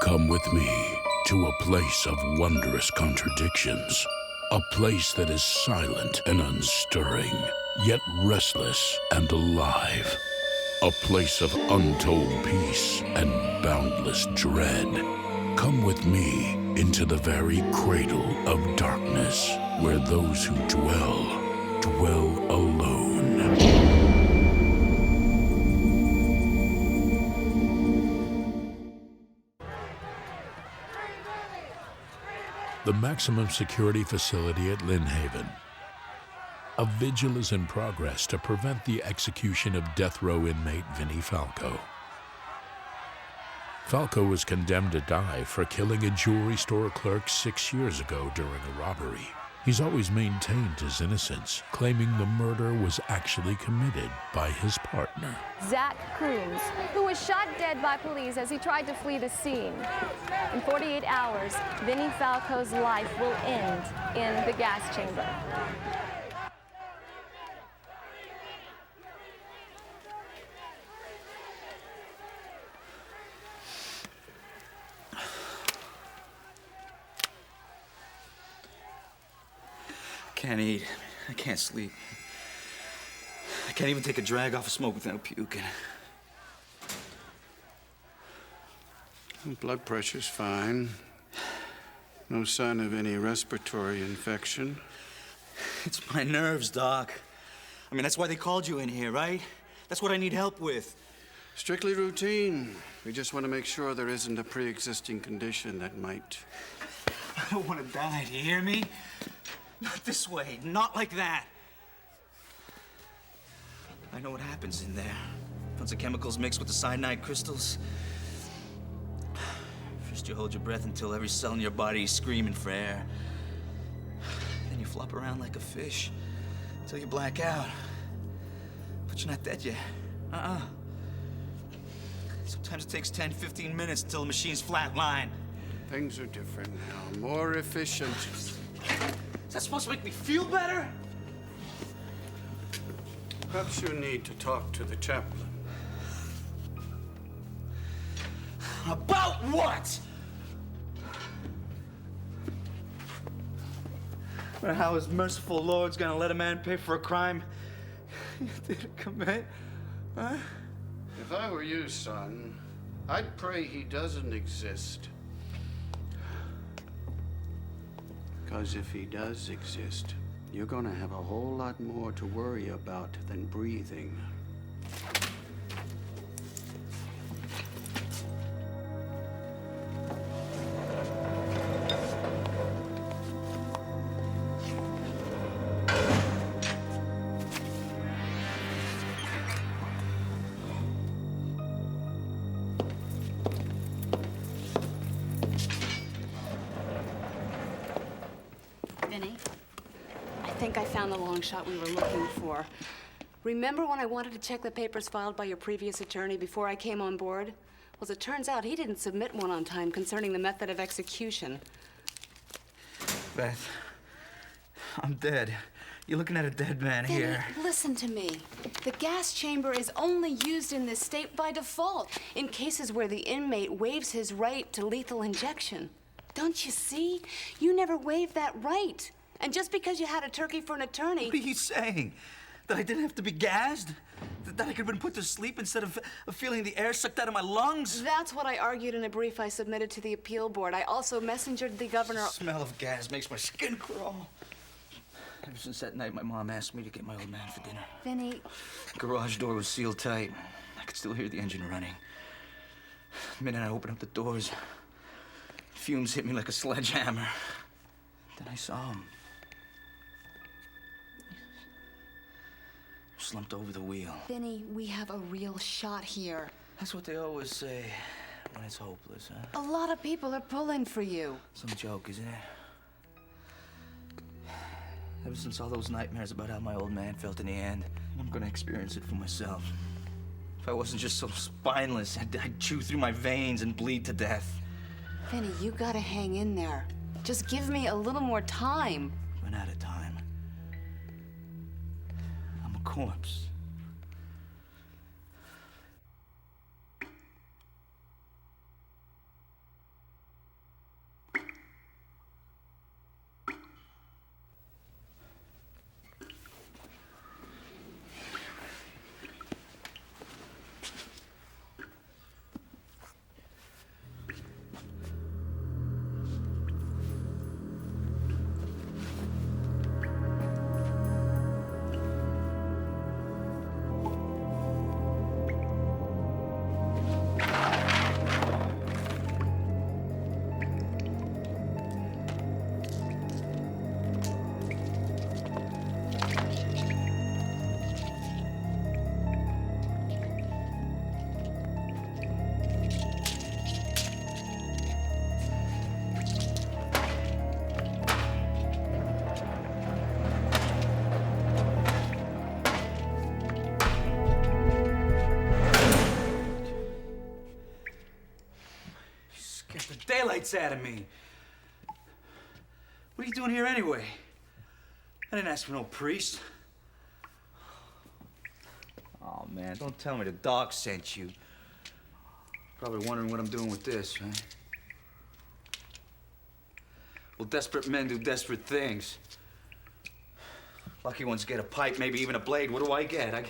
Come with me to a place of wondrous contradictions. A place that is silent and unstirring, yet restless and alive. A place of untold peace and boundless dread. Come with me into the very cradle of darkness, where those who dwell alone. The maximum security facility at Lynnhaven. A vigil is in progress to prevent the execution of death row inmate Vinnie Falco. Falco was condemned to die for killing a jewelry store clerk 6 years ago during a robbery. He's always maintained his innocence, claiming the murder was actually committed by his partner. Zach Coombs, who was shot dead by police as he tried to flee the scene. In 48 hours, Vinnie Falco's life will end in the gas chamber. I can't eat. I can't sleep. I can't even take a drag off of smoke without puking. Blood pressure's fine. No sign of any respiratory infection. It's my nerves, Doc. I mean, that's why they called you in here, right? That's what I need help with. Strictly routine. We just want to make sure there isn't a pre-existing condition that might... I don't want to die, do you hear me? Not this way, not like that. I know what happens in there. Once the chemicals mix with the cyanide crystals. First you hold your breath until every cell in your body is screaming for air. Then you flop around like a fish until you black out. But you're not dead yet. Sometimes it takes 10, 15 minutes until the machine's flatline. Things are different now, more efficient. Is that supposed to make me feel better? Perhaps you need to talk to the chaplain. About what? But how his merciful Lord's gonna let a man pay for a crime he didn't commit? Huh? If I were you, son, I'd pray he doesn't exist. Because if he does exist, you're gonna have a whole lot more to worry about than breathing. I think I found the long shot we were looking for. Remember when I wanted to check the papers filed by your previous attorney before I came on board? Well, as it turns out, he didn't submit one on time concerning the method of execution. Beth, I'm dead. You're looking at a dead man Vinny, here. listen to me. The gas chamber is only used in this state by default, in cases where the inmate waives his right to lethal injection. Don't you see? You never waived that right. And just because you had a turkey for an attorney... What are you saying? That I didn't have to be gassed? That I could have been put to sleep instead of feeling the air sucked out of my lungs? That's what I argued in a brief I submitted to the appeal board. I also messengered the governor... The smell of gas makes my skin crawl. Ever since that night, my mom asked me to get my old man for dinner. Vinny... The garage door was sealed tight. I could still hear the engine running. The minute I opened up the doors, fumes hit me like a sledgehammer. Then I saw him. Slumped over the wheel. Vinny, we have a real shot here. That's what they always say when it's hopeless, huh? A lot of people are pulling for you. Some joke, isn't it? Ever since all those nightmares about how my old man felt in the end, I'm gonna experience it for myself. If I wasn't just so spineless, I'd chew through my veins and bleed to death. Vinny, you gotta hang in there. Just give me a little more time. Run out of time. I'm a corpse. daylights out of me. What are you doing here anyway? I didn't ask for no priest. Oh, man, don't tell me the dog sent you. Probably wondering what I'm doing with this, right? Well, desperate men do desperate things. Lucky ones get a pipe, maybe even a blade. What do I get? A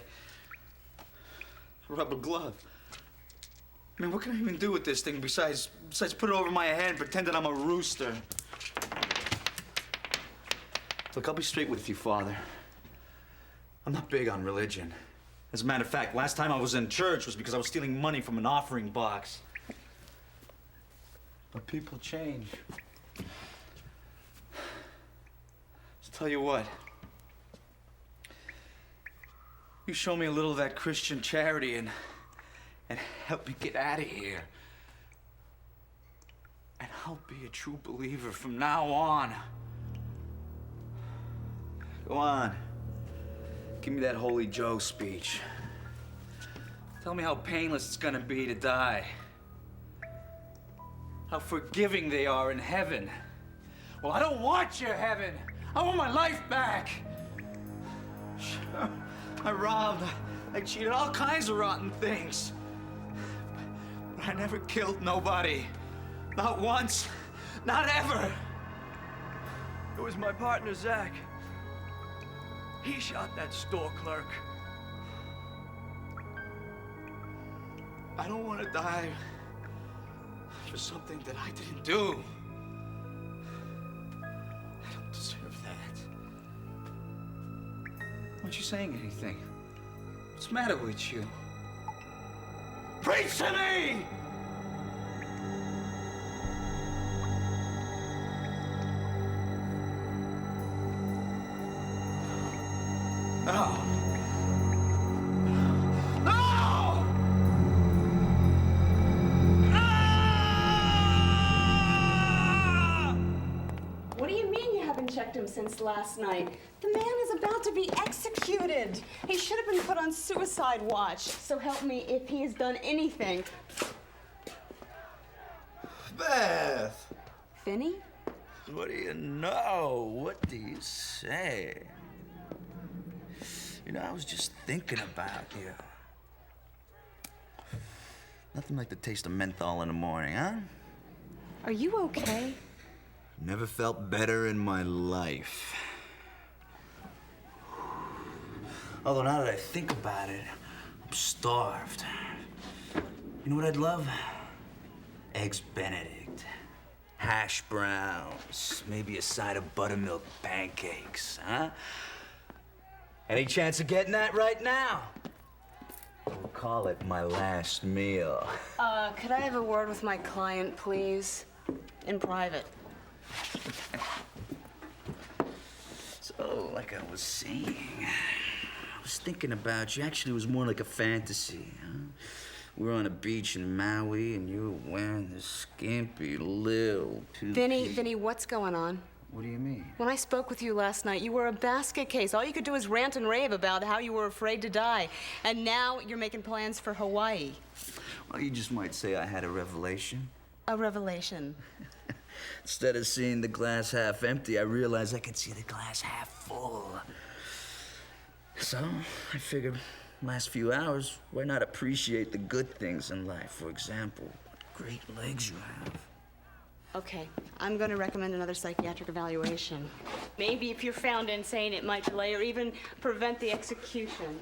rubber glove. I mean, what can I even do with this thing besides put it over my head and pretend that I'm a rooster? Look, I'll be straight with you, Father. I'm not big on religion. As a matter of fact, last time I was in church was because I was stealing money from an offering box. But people change. So tell you what. You show me a little of that Christian charity and help me get out of here. And I'll be a true believer from now on. Go on. Give me that Holy Joe speech. Tell me how painless it's gonna be to die. How forgiving they are in heaven. Well, I don't want your heaven. I want my life back. Sure, I robbed, I cheated, all kinds of rotten things. But I never killed nobody. Not once, not ever. It was my partner, Zach. He shot that store clerk. I don't want to die for something that I didn't do. I don't deserve that. Aren't you saying anything? What's the matter with you? Preach to me! No! No! What do you mean you haven't checked him since last night? The man is about to be executed. He should have been put on suicide watch. So help me if he has done anything. Beth! Vinny? What do you know? What do you say? You know, I was just thinking about you. Nothing like the taste of menthol in the morning, huh? Are you okay? Never felt better in my life. Although now that I think about it, I'm starved. You know what I'd love? Eggs Benedict, hash browns, maybe a side of buttermilk pancakes, huh? Any chance of getting that right now? We'll call it my last meal. Could I have a word with my client, please? In private. So, like I was saying, I was thinking about you. Actually, it was more like a fantasy, huh? We were on a beach in Maui, and you were wearing this skimpy little Vinny, what's going on? What do you mean? When I spoke with you last night, you were a basket case. All you could do was rant and rave about how you were afraid to die. And now you're making plans for Hawaii. Well, you just might say I had a revelation. A revelation. Instead of seeing the glass half empty, I realized I could see the glass half full. So, I figured last few hours, why not appreciate the good things in life? For example, what great legs you have. Okay, I'm going to recommend another psychiatric evaluation. Maybe if you're found insane, it might delay or even prevent the execution.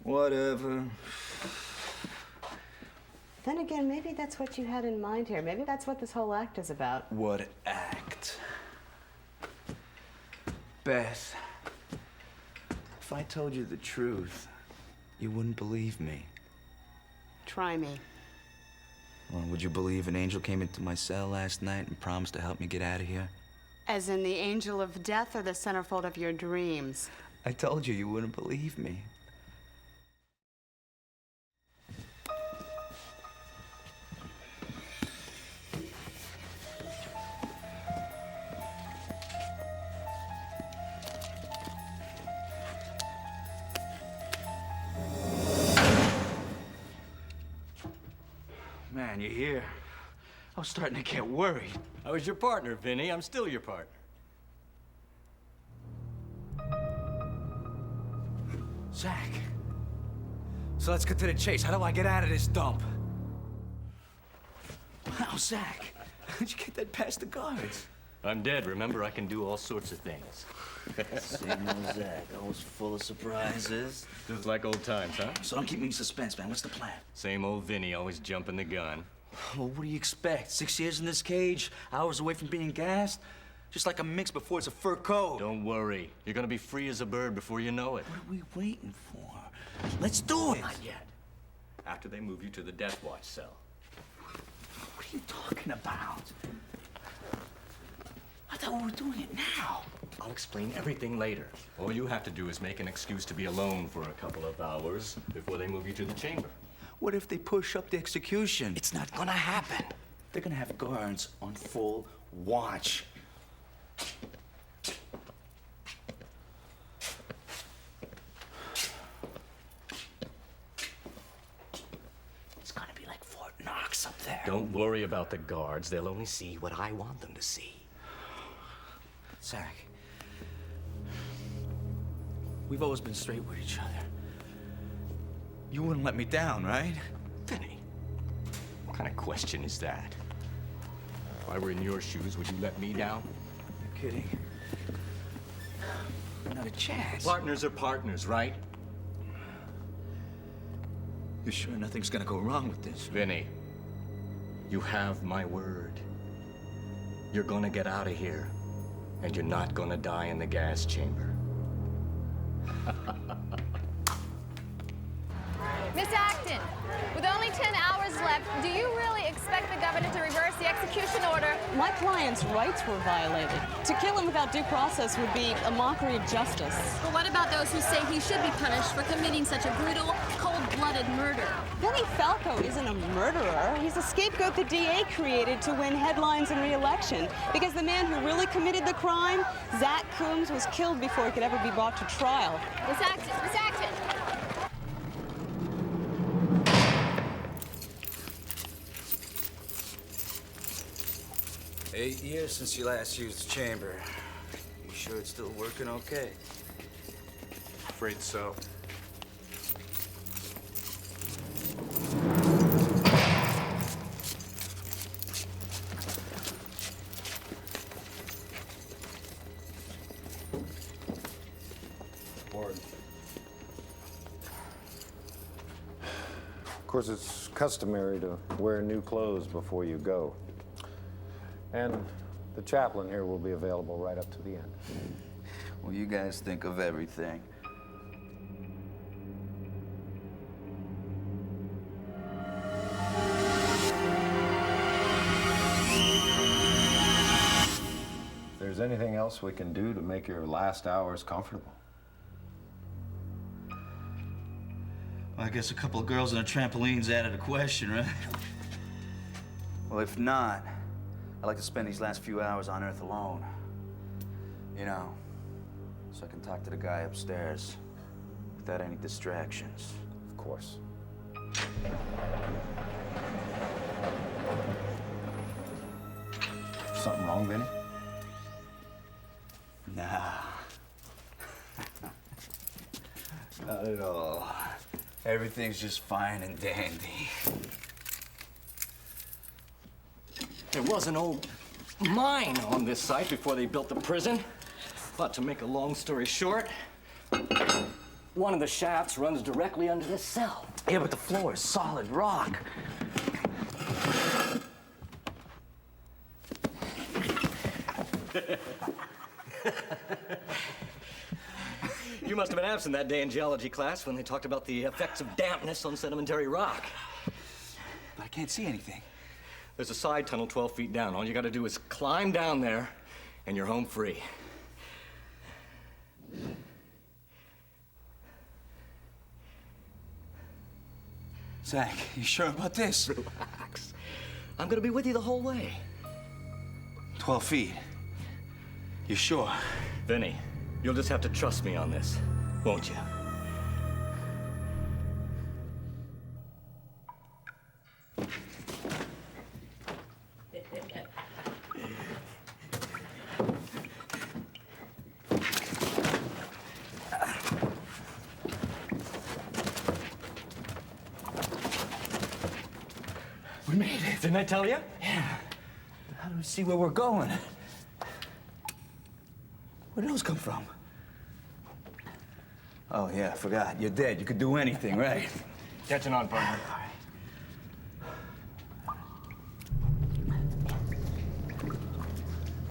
Whatever. Then again, maybe that's what you had in mind here. Maybe that's what this whole act is about. What act? Beth, if I told you the truth, you wouldn't believe me. Try me. Well, would you believe an angel came into my cell last night and promised to help me get out of here? As in the angel of death or the centerfold of your dreams? I told you wouldn't believe me. Man, you hear? I was starting to get worried. I was your partner, Vinny. I'm still your partner. Zach. So let's get to the chase. How do I get out of this dump? Wow, Zach. How'd you get that past the guards? I'm dead. Remember, I can do all sorts of things. Same old Zach, always full of surprises. Just like old times, huh? So don't keep me in suspense, man. What's the plan? Same old Vinny, always jumping the gun. Well, what do you expect? 6 years in this cage, hours away from being gassed? Just like a mix before it's a fur coat. Don't worry. You're gonna be free as a bird before you know it. What are we waiting for? Let's do it! Not yet. After they move you to the death watch cell. What are you talking about? I thought we were doing it now. I'll explain everything later. All you have to do is make an excuse to be alone for a couple of hours before they move you to the chamber. What if they push up the execution? It's not gonna happen. They're gonna have guards on full watch. It's gonna be like Fort Knox up there. Don't worry about the guards. They'll only see what I want them to see. Zach, we've always been straight with each other. You wouldn't let me down, right? Vinny, what kind of question is that? If I were in your shoes, would you let me down? You're kidding. Not a chance. Partners are partners, right? You're sure nothing's gonna go wrong with this? Vinny, you have my word. You're gonna get out of here, and you're not gonna die in the gas chamber. Miss Acton, with only 10 hours left, do you really expect the governor to reverse the execution order? My client's rights were violated. To kill him without due process would be a mockery of justice. But what about those who say he should be punished for committing such a brutal, cold-blooded murder? Benny Falco isn't a murderer. He's a scapegoat the DA created to win headlines and re-election. Because the man who really committed the crime, Zach Coombs, was killed before he could ever be brought to trial. Miss Acton, Miss Acton! 8 years since you last used the chamber. You sure it's still working okay? Afraid so. Of course, it's customary to wear new clothes before you go. And the chaplain here will be available right up to the end. Well, you guys think of everything. If there's anything else we can do to make your last hours comfortable. Well, I guess a couple of girls on a trampoline's added a question, right? Well, if not, I'd like to spend these last few hours on Earth alone. You know, so I can talk to the guy upstairs without any distractions. Of course. Something wrong, Vinny? Nah. Not at all. Everything's just fine and dandy. There was an old mine on this site before they built the prison. But to make a long story short, one of the shafts runs directly under this cell. Yeah, but the floor is solid rock. You must have been absent that day in geology class when they talked about the effects of dampness on sedimentary rock. But I can't see anything. There's a side tunnel 12 feet down. All you gotta do is climb down there, and you're home free. Zach, you sure about this? Relax. I'm gonna be with you the whole way. 12 feet. You sure? Vinny, you'll just have to trust me on this, won't you? We made it. Didn't I tell you? Yeah. How do we see where we're going? Where'd those come from? Oh, yeah, I forgot. You're dead. You could do anything, right? Catching on, partner.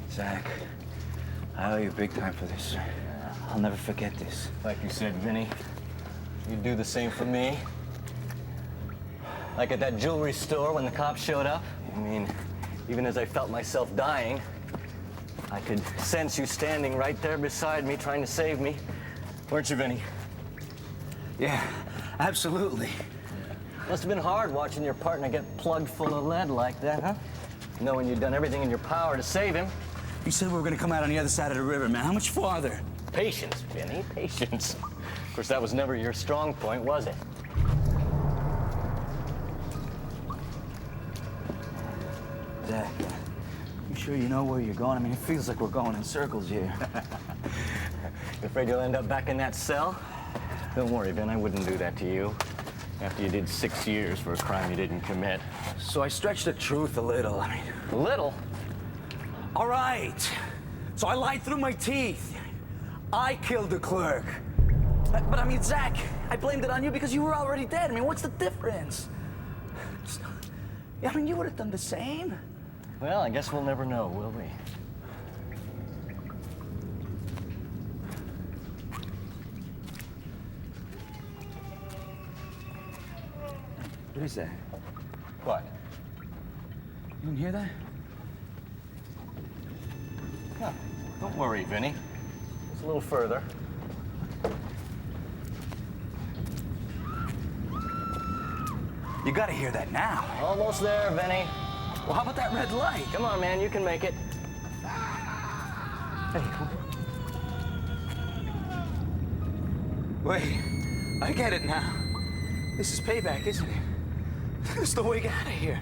Zach, I owe you big time for this. I'll never forget this. Like you said, Vinny, you'd do the same for me. Like at that jewelry store when the cops showed up. I mean, even as I felt myself dying, I could sense you standing right there beside me trying to save me. Weren't you, Vinny? Yeah, absolutely. Must have been hard watching your partner get plugged full of lead like that, huh? Knowing you'd done everything in your power to save him. You said we were gonna come out on the other side of the river, man. How much farther? Patience, Vinny, patience. Of course, that was never your strong point, was it? Zach, you sure you know where you're going? I mean, it feels like we're going in circles here. You afraid you'll end up back in that cell? Don't worry, Vin, I wouldn't do that to you. After you did 6 years for a crime you didn't commit. So I stretched the truth a little. I mean, A little? all right. So I lied through my teeth. I killed the clerk. But I mean, Zach, I blamed it on you because you were already dead. I mean, what's the difference? I mean, you would have done the same. Well, I guess we'll never know, will we? What is that? What? You didn't hear that? No, don't worry, Vinny. Just a little further. You gotta hear that now. Almost there, Vinny. Well, how about that red light? Come on, man, you can make it. Hey, wait, I get it now. This is payback, isn't it? This is the way to get out of here.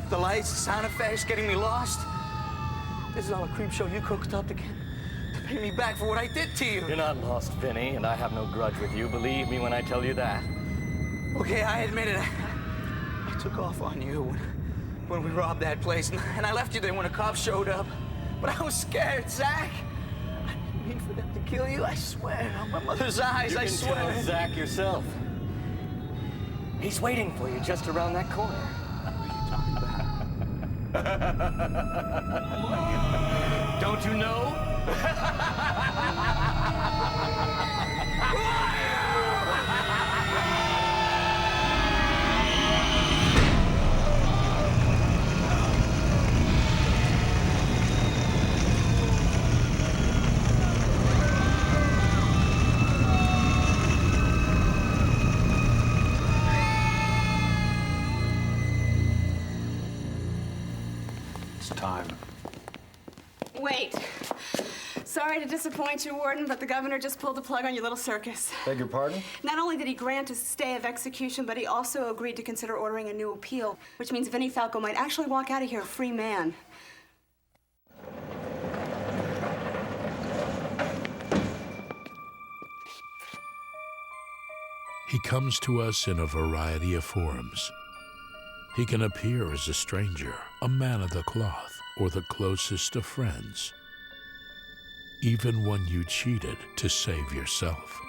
The lights, the sound effects, getting me lost. This is all a creep show you cooked up to pay me back for what I did to you. You're not lost, Vinny, and I have no grudge with you. Believe me when I tell you that. Okay, I admit it. I took off on you when we robbed that place, and I left you there when the cops showed up. But I was scared, Zach. I didn't mean for them to kill you, I swear. On my mother's eyes, I swear. You can tell Zach yourself. He's waiting for you just around that corner. What are you talking about? Don't you know? It's time. Wait. Sorry to disappoint you, Warden, but the governor just pulled the plug on your little circus. Beg your pardon? Not only did he grant a stay of execution, but he also agreed to consider ordering a new appeal, which means Vinnie Falco might actually walk out of here a free man. He comes to us in a variety of forms. He can appear as a stranger, a man of the cloth, or the closest of friends. Even one you cheated to save yourself.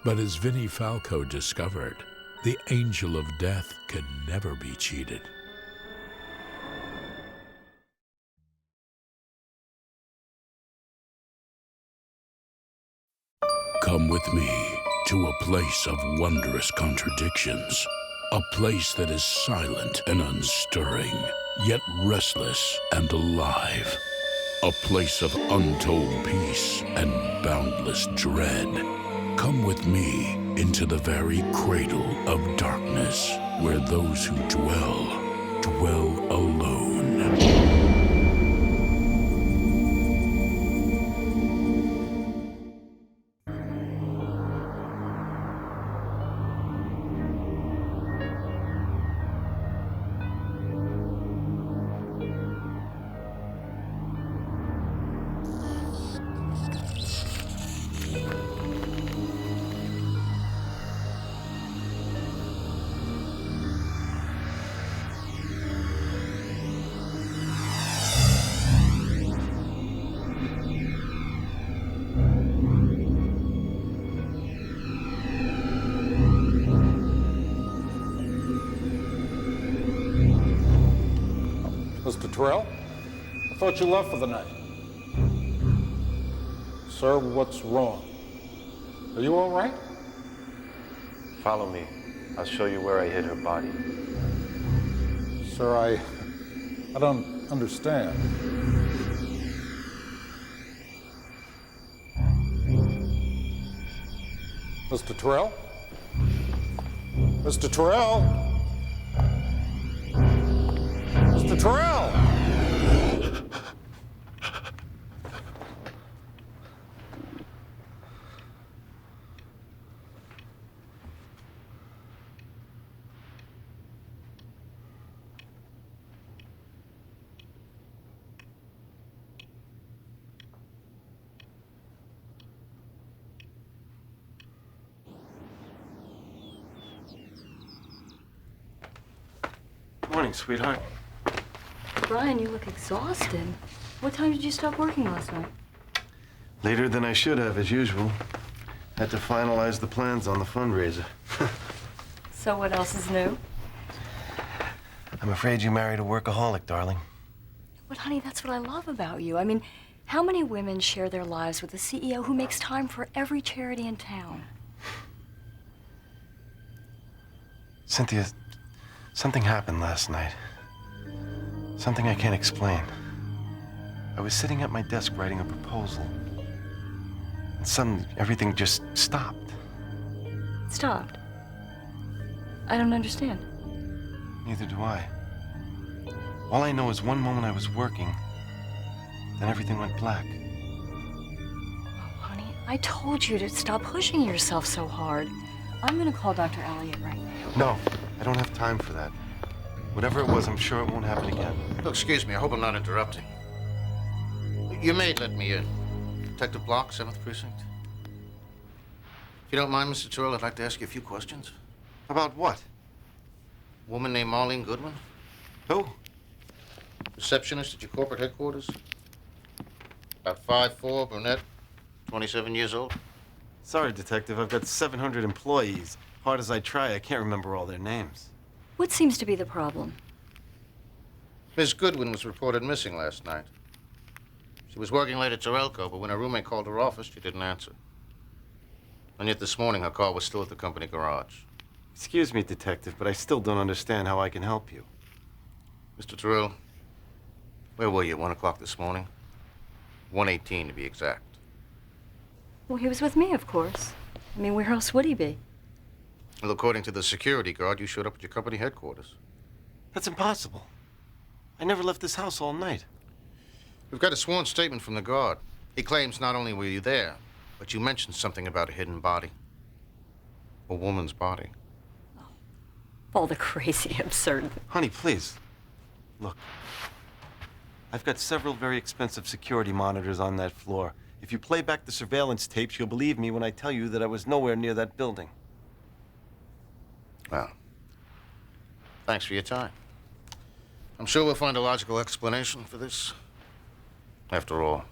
But as Vinnie Falco discovered, the angel of death can never be cheated. Come with me to a place of wondrous contradictions, a place that is silent and unstirring, yet restless and alive, a place of untold peace and boundless dread. Come with me into the very cradle of darkness, where those who dwell alone. Mr. Terrell? I thought you left for the night. Sir, what's wrong? Are you all right? Follow me. I'll show you where I hid her body. Sir, I don't understand. Mr. Terrell? Mr. Terrell? Mr. Terrell! Morning, sweetheart. Brian, you look exhausted. What time did you stop working last night? Later than I should have, as usual. Had to finalize the plans on the fundraiser. So what else is new? I'm afraid you married a workaholic, darling. But honey, that's what I love about you. I mean, how many women share their lives with a CEO who makes time for every charity in town? Cynthia, something happened last night. Something I can't explain. I was sitting at my desk writing a proposal. And suddenly, everything just stopped. Stopped? I don't understand. Neither do I. All I know is one moment I was working, then everything went black. Oh, honey, I told you to stop pushing yourself so hard. I'm gonna call Dr. Elliott right now. No, I don't have time for that. Whatever it was, I'm sure it won't happen again. Oh, excuse me, I hope I'm not interrupting. Your maid let me in. Detective Block, 7th Precinct. If you don't mind, Mr. Terrell, I'd like to ask you a few questions. About what? Woman named Marlene Goodwin? Who? Receptionist at your corporate headquarters? About 5'4", brunette, 27 years old. Sorry, Detective, I've got 700 employees. Hard as I try, I can't remember all their names. What seems to be the problem? Miss Goodwin was reported missing last night. She was working late at Terrellco, but when her roommate called her office, she didn't answer. And yet this morning, her car was still at the company garage. Excuse me, Detective, but I still don't understand how I can help you. Mr. Terrell, where were you at 1 o'clock this morning? 1:18 to be exact. Well, he was with me, of course. I mean, where else would he be? Well, according to the security guard, you showed up at your company headquarters. That's impossible. I never left this house all night. We've got a sworn statement from the guard. He claims not only were you there, but you mentioned something about a hidden body. A woman's body. All the crazy, absurd. Honey, please. Look. I've got several very expensive security monitors on that floor. If you play back the surveillance tapes, you'll believe me when I tell you that I was nowhere near that building. Well, thanks for your time. I'm sure we'll find a logical explanation for this. After all,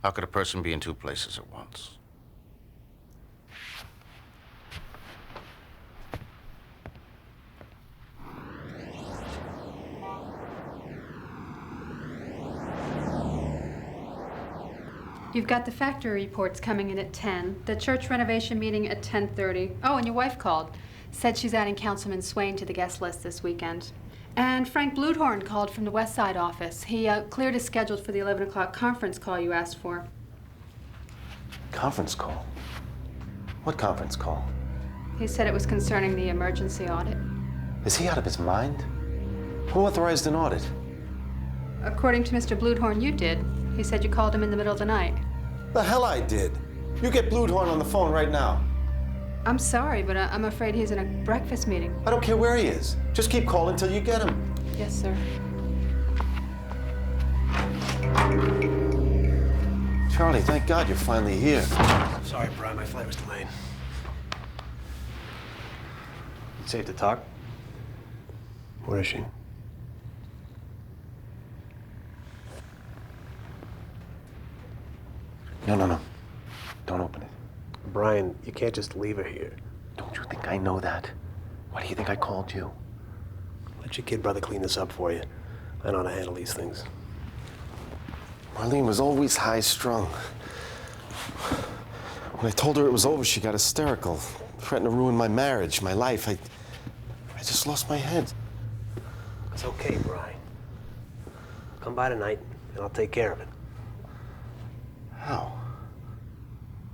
how could a person be in two places at once? You've got the factory reports coming in at 10, the church renovation meeting at 10:30. Oh, and your wife called. Said she's adding Councilman Swain to the guest list this weekend. And Frank Bluthorn called from the West Side office. He cleared his schedule for the 11 o'clock conference call you asked for. Conference call? What conference call? He said it was concerning the emergency audit. Is he out of his mind? Who authorized an audit? According to Mr. Bluthorn, you did. He said you called him in the middle of the night. The hell I did. You get Bluthorn on the phone right now. I'm sorry, but I'm afraid he's in a breakfast meeting. I don't care where he is. Just keep calling till you get him. Yes, sir. Charlie, thank God you're finally here. Sorry, Brian, my flight was delayed. Safe to talk? Where is she? No. Don't open it. Brian, you can't just leave her here. Don't you think I know that? Why do you think I called you? Let your kid brother clean this up for you. I know how to handle these things. Marlene was always high-strung. When I told her it was over, she got hysterical, threatened to ruin my marriage, my life. I just lost my head. It's okay, Brian. Come by tonight, and I'll take care of it. How?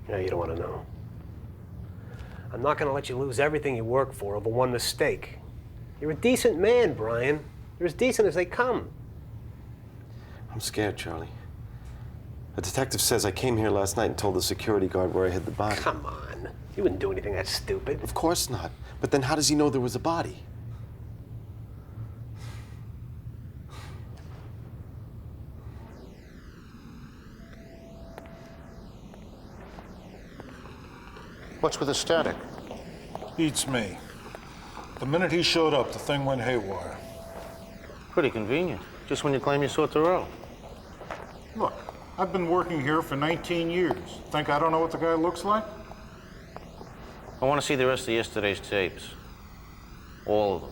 Yeah, you don't want to know. I'm not going to let you lose everything you work for over one mistake. You're a decent man, Brian. You're as decent as they come. I'm scared, Charlie. A detective says I came here last night and told the security guard where I hid the body. Come on. You wouldn't do anything that stupid. Of course not. But then how does he know there was a body? What's with the static? Beats me. The minute he showed up, the thing went haywire. Pretty convenient. Just when you claim you saw Terrell. Look, I've been working here for 19 years. Think I don't know what the guy looks like? I want to see the rest of yesterday's tapes. All of them.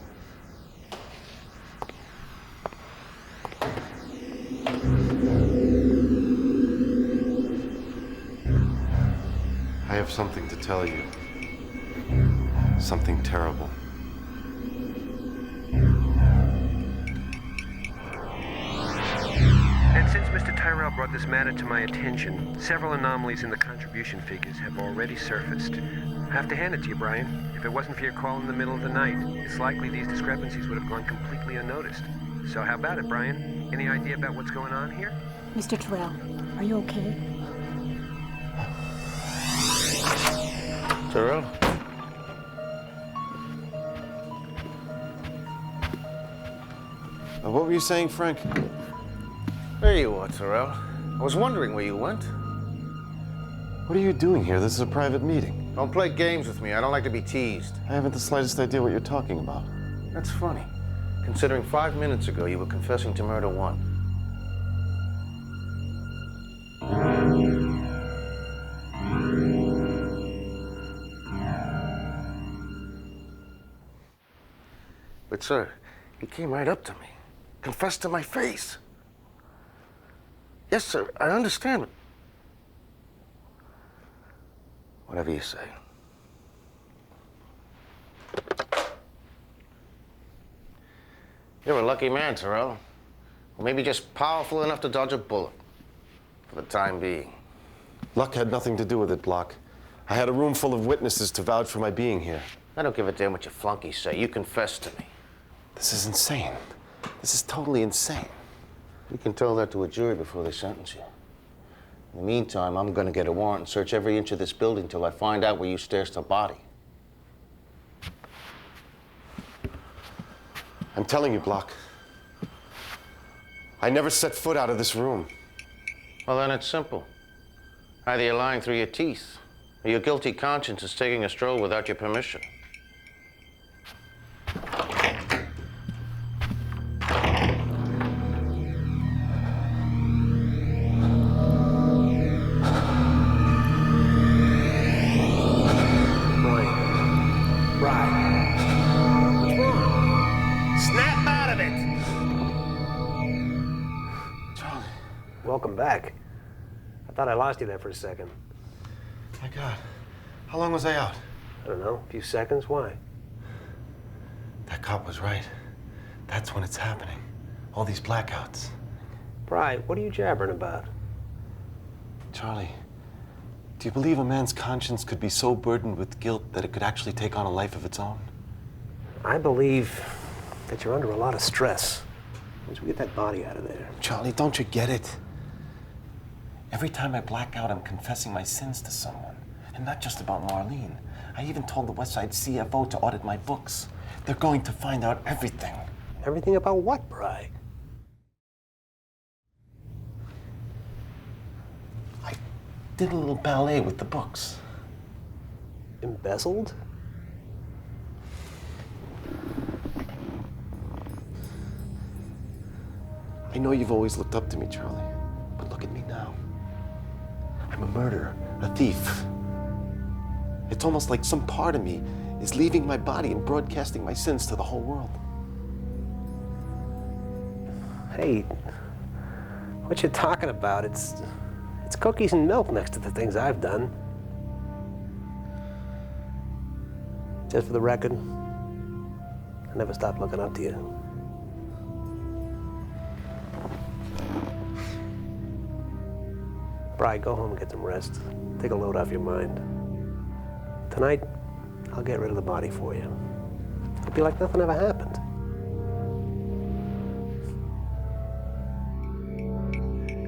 I have something to tell you. Something terrible. And since Mr. Tyrell brought this matter to my attention, several anomalies in the contribution figures have already surfaced. I have to hand it to you, Brian. If it wasn't for your call in the middle of the night, it's likely these discrepancies would have gone completely unnoticed. So how about it, Brian? Any idea about what's going on here? Mr. Tyrell, are you okay? Terrell? What were you saying, Frank? There you are, Terrell. I was wondering where you went. What are you doing here? This is a private meeting. Don't play games with me. I don't like to be teased. I haven't the slightest idea what you're talking about. That's funny, considering 5 minutes ago you were confessing to murder one. But, sir, he came right up to me, confessed to my face. Yes, sir, I understand, but whatever you say. You're a lucky man, Terrell. Or maybe just powerful enough to dodge a bullet. For the time being. Luck had nothing to do with it, Block. I had a room full of witnesses to vouch for my being here. I don't give a damn what your flunkies say. You confessed to me. This is insane. This is totally insane. You can tell that to a jury before they sentence you. In the meantime, I'm gonna get a warrant and search every inch of this building till I find out where you stashed the body. I'm telling you, Block. I never set foot out of this room. Well, then it's simple. Either you're lying through your teeth, or your guilty conscience is taking a stroll without your permission. Welcome back. I thought I lost you there for a second. My God. How long was I out? I don't know, a few seconds. Why? That cop was right. That's when it's happening. All these blackouts. Bri, what are you jabbering about? Charlie, do you believe a man's conscience could be so burdened with guilt that it could actually take on a life of its own? I believe that you're under a lot of stress. Once we get that body out of there. Charlie, don't you get it? Every time I black out, I'm confessing my sins to someone. And not just about Marlene. I even told the Westside CFO to audit my books. They're going to find out everything. Everything about what, Bri? I did a little ballet with the books. Embezzled? I know you've always looked up to me, Charlie, but look at me now. I'm a murderer, a thief. It's almost like some part of me is leaving my body and broadcasting my sins to the whole world. Hey, what you talking about? It's cookies and milk next to the things I've done. Just for the record, I never stopped looking up to you. Bri, go home and get some rest. Take a load off your mind. Tonight, I'll get rid of the body for you. It'll be like nothing ever happened.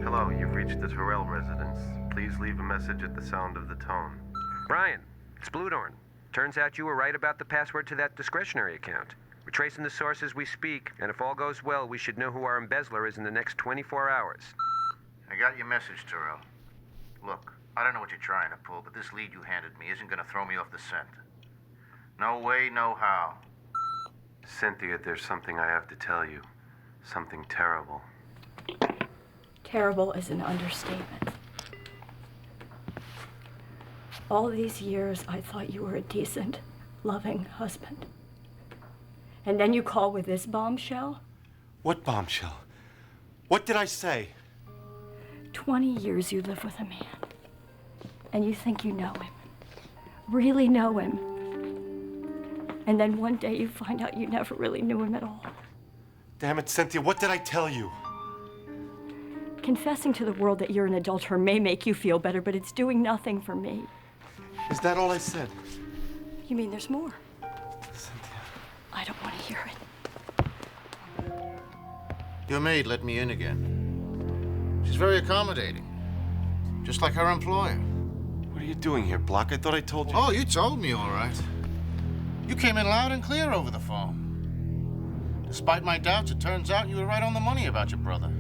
Hello, you've reached the Terrell residence. Please leave a message at the sound of the tone. Brian, it's Bluedorn. Turns out you were right about the password to that discretionary account. We're tracing the source as we speak, and if all goes well, we should know who our embezzler is in the next 24 hours. I got your message, Terrell. Look, I don't know what you're trying to pull, but this lead you handed me isn't going to throw me off the scent. No way, no how. Cynthia, there's something I have to tell you. Something terrible. Terrible is an understatement. All these years, I thought you were a decent, loving husband. And then you call with this bombshell? What bombshell? What did I say? 20 years you live with a man. And you think you know him. Really know him. And then one day you find out you never really knew him at all. Damn it, Cynthia, what did I tell you? Confessing to the world that you're an adulterer may make you feel better, but it's doing nothing for me. Is that all I said? You mean there's more? Cynthia. I don't want to hear it. Your maid let me in again. She's very accommodating. Just like her employer. What are you doing here, Block? I thought I told you. Oh, you told me, all right. You came in loud and clear over the phone. Despite my doubts, it turns out you were right on the money about your brother.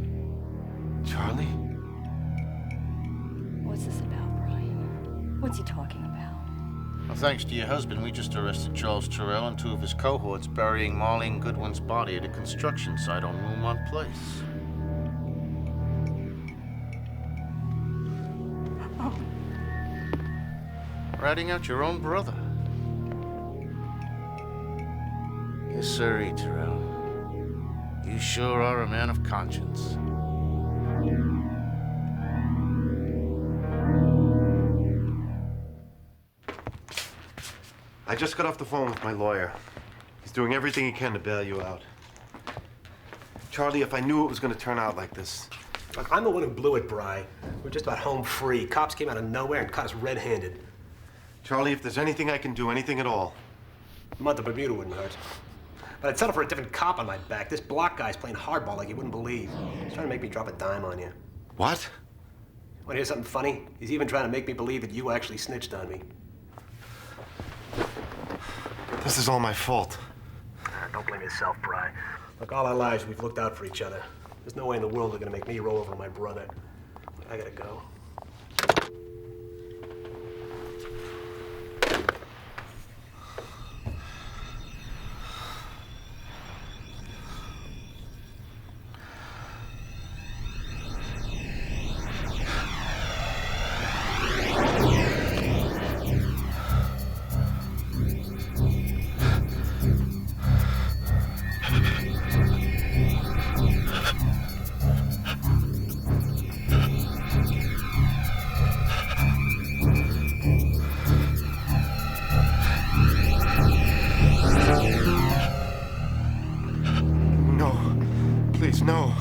Charlie? What's this about, Brian? What's he talking about? Well, thanks to your husband, we just arrested Charles Terrell and two of his cohorts burying Marlene Goodwin's body at a construction site on Roomont Place. Oh. Ratting out your own brother. Yes, sir, Terrell. You sure are a man of conscience. I just got off the phone with my lawyer. He's doing everything he can to bail you out. Charlie, if I knew it was going to turn out like this. Look, I'm the one who blew it, Bri. We're just about home free. Cops came out of nowhere and caught us red-handed. Charlie, if there's anything I can do, anything at all. A month of Bermuda wouldn't hurt. But I'd settle for a different cop on my back. This Block guy's playing hardball like you wouldn't believe. He's trying to make me drop a dime on you. What? Want to hear something funny? He's even trying to make me believe that you actually snitched on me. This is all my fault. Don't blame yourself, Bri. Look, all our lives we've looked out for each other. There's no way in the world they're gonna make me roll over my brother. I gotta go. Please, no.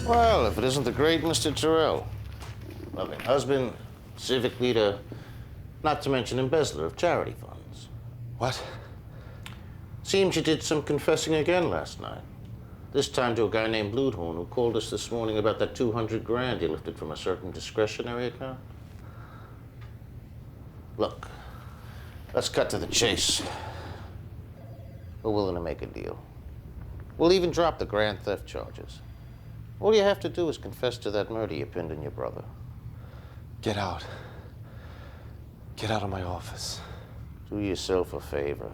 Well, if it isn't the great Mr. Terrell. Loving husband, civic leader, not to mention embezzler of charity funds. What? Seems you did some confessing again last night. This time to a guy named Bluthorn who called us this morning about that 200 grand he lifted from a certain discretionary account. Look, let's cut to the chase. We're willing to make a deal. We'll even drop the grand theft charges. All you have to do is confess to that murder you pinned on your brother. Get out. Get out of my office. Do yourself a favor.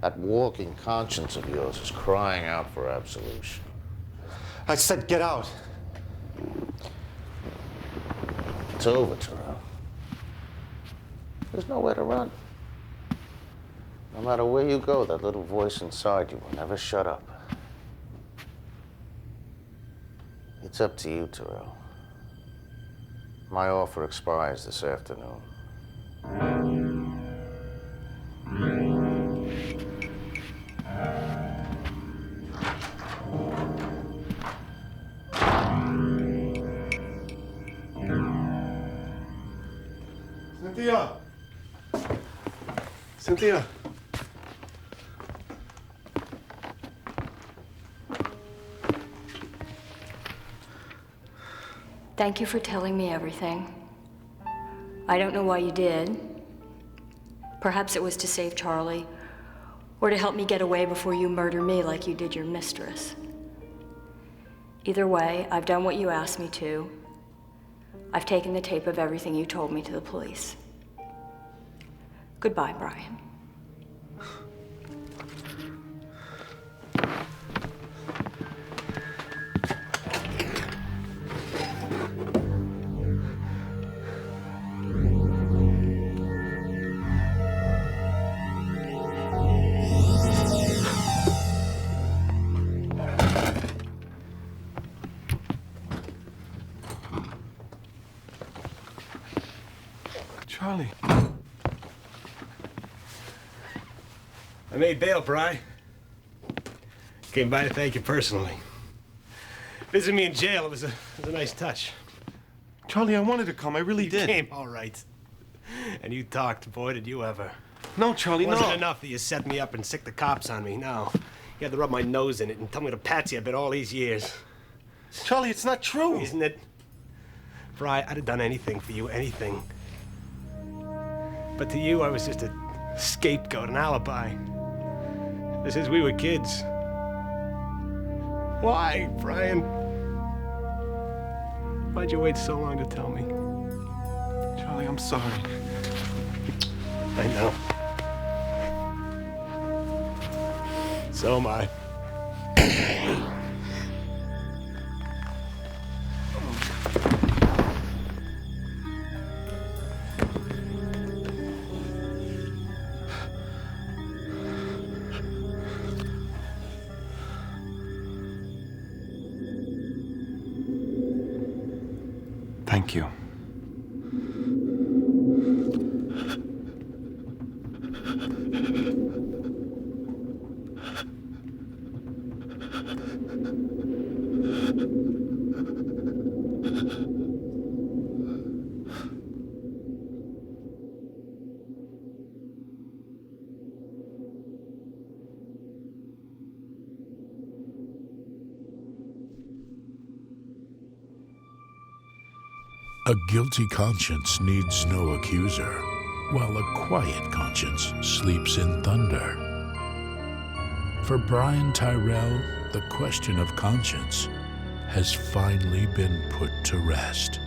That walking conscience of yours is crying out for absolution. I said get out. It's over, Terrell. There's nowhere to run. No matter where you go, that little voice inside you will never shut up. It's up to you, Terrell. My offer expires this afternoon. Cynthia! Cynthia! Thank you for telling me everything. I don't know why you did. Perhaps it was to save Charlie, or to help me get away before you murder me like you did your mistress. Either way, I've done what you asked me to. I've taken the tape of everything you told me to the police. Goodbye, Brian. Charlie. I made bail, Bri. Came by to thank you personally. Visiting me in jail, it was a nice touch. Charlie, I wanted to come. I really did. You came all right. And you talked, boy, did you ever. No, Charlie, It wasn't no. enough that you set me up and sicked the cops on me. No. You had to rub my nose in it and tell me what a patsy I've been all these years. Charlie, it's not true. Isn't it? Bri, I'd have done anything for you, anything. But to you, I was just a scapegoat, an alibi. This is we were kids. Why, Brian? Why'd you wait so long to tell me? Charlie, I'm sorry. I know. So am I. Thank you. A guilty conscience needs no accuser, while a quiet conscience sleeps in thunder. For Brian Tyrell, the question of conscience has finally been put to rest.